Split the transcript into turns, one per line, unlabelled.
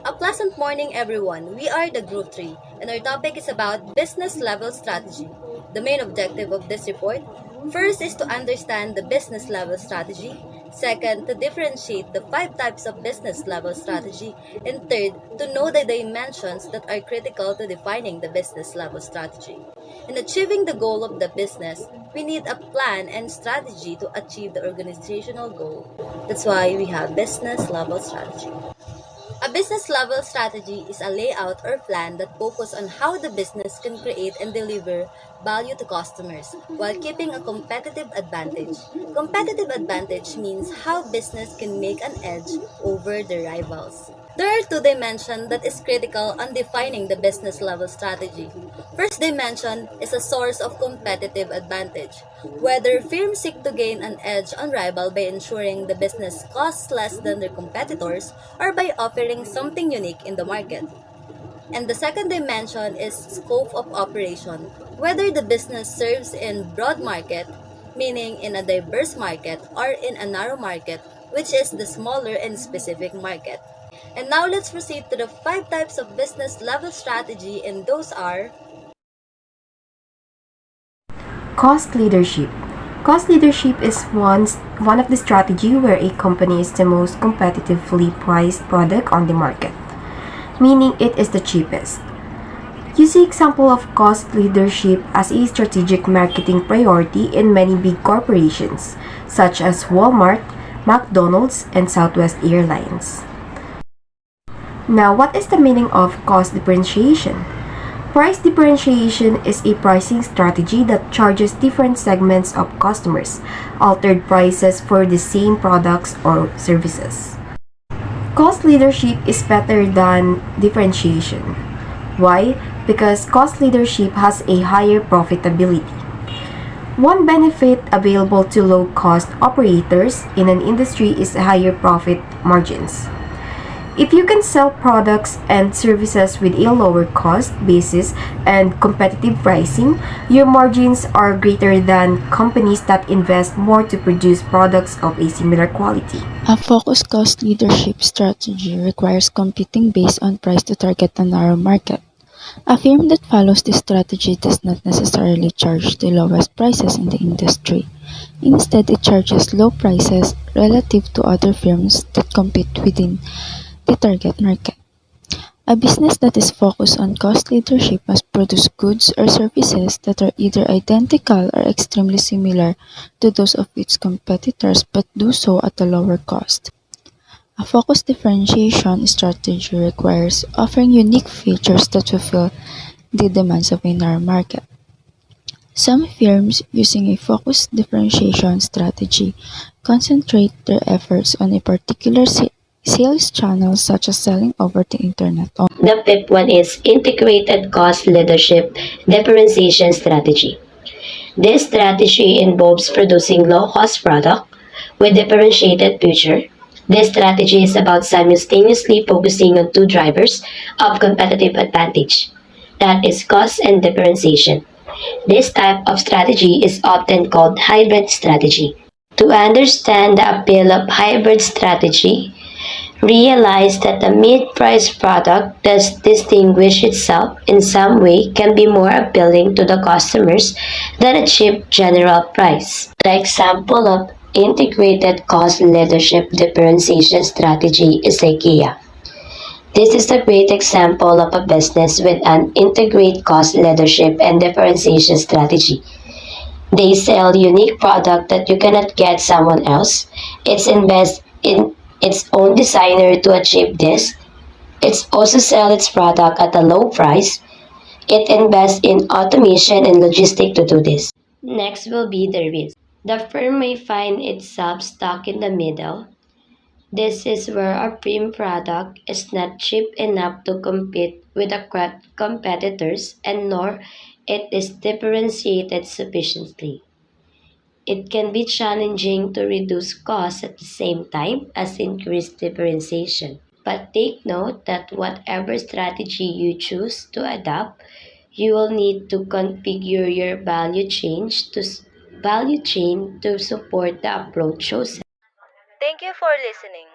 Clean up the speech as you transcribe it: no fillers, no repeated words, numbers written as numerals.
A pleasant morning, everyone. We are the Group 3, and our topic is about business level strategy. The main objective of this report first is to understand the business level strategy, second, to differentiate the five types of business level strategy, and third, to know the dimensions that are critical to defining the business level strategy. In achieving the goal of the business, we need a plan and strategy to achieve the organizational goal. That's why we have business level strategy. A business level strategy is a layout or plan that focuses on how the business can create and deliver value to customers while keeping a competitive advantage. Competitive advantage means how business can make an edge over their rivals. There are two dimensions that is critical on defining the business level strategy. First dimension is a source of competitive advantage. Whether firms seek to gain an edge on rival by ensuring the business costs less than their competitors or by offering something unique in the market. And the second dimension is scope of operation. Whether the business serves in broad market, meaning in a diverse market, or in a narrow market, which is the smaller and specific market. And now let's proceed to the five types of business level strategy, and those are
Cost leadership. Cost leadership is one of the strategy where a company is the most competitively priced product on the market, meaning it is the cheapest. You see example of cost leadership as a strategic marketing priority in many big corporations, such as Walmart, McDonald's, and Southwest Airlines. Now, what is the meaning of cost differentiation? Price differentiation is a pricing strategy that charges different segments of customers altered prices for the same products or services. Cost leadership is better than differentiation. Why? Because cost leadership has a higher profitability. One benefit available to low-cost operators in an industry is higher profit margins. If you can sell products and services with a lower cost basis and competitive pricing, your margins are greater than companies that invest more to produce products of a similar quality.
A focused cost leadership strategy requires competing based on price to target a narrow market. A firm that follows this strategy does not necessarily charge the lowest prices in the industry. Instead, it charges low prices relative to other firms that compete within the target market. A business that is focused on cost leadership must produce goods or services that are either identical or extremely similar to those of its competitors but do so at a lower cost. A focused differentiation strategy requires offering unique features that fulfill the demands of a narrow market. Some firms using a focused differentiation strategy concentrate their efforts on a particular sales channel, such as selling over the internet.
The fifth one is integrated cost leadership differentiation strategy. This strategy involves producing low-cost product with differentiated feature. This strategy is about simultaneously focusing on two drivers of competitive advantage, that is cost and differentiation. This type of strategy is often called hybrid strategy. To understand the appeal of hybrid strategy, realize that a mid-price product that distinguishes itself in some way can be more appealing to the customers than a cheap general price. The example of integrated cost leadership differentiation strategy is IKEA. This is a great example of a business with an integrated cost leadership and differentiation strategy. They sell unique product that you cannot get someone else. It's invest in its own designer to achieve this. It also sells its product at a low price. It invests in automation and logistics to do this. Next will be the risk. The firm may find itself stuck in the middle. This is where a premium product is not cheap enough to compete with the competitors and nor it is differentiated sufficiently. It can be challenging to reduce costs at the same time as increase differentiation. But take note that whatever strategy you choose to adopt, you will need to configure your value chain to support the approach chosen.
Thank you for listening.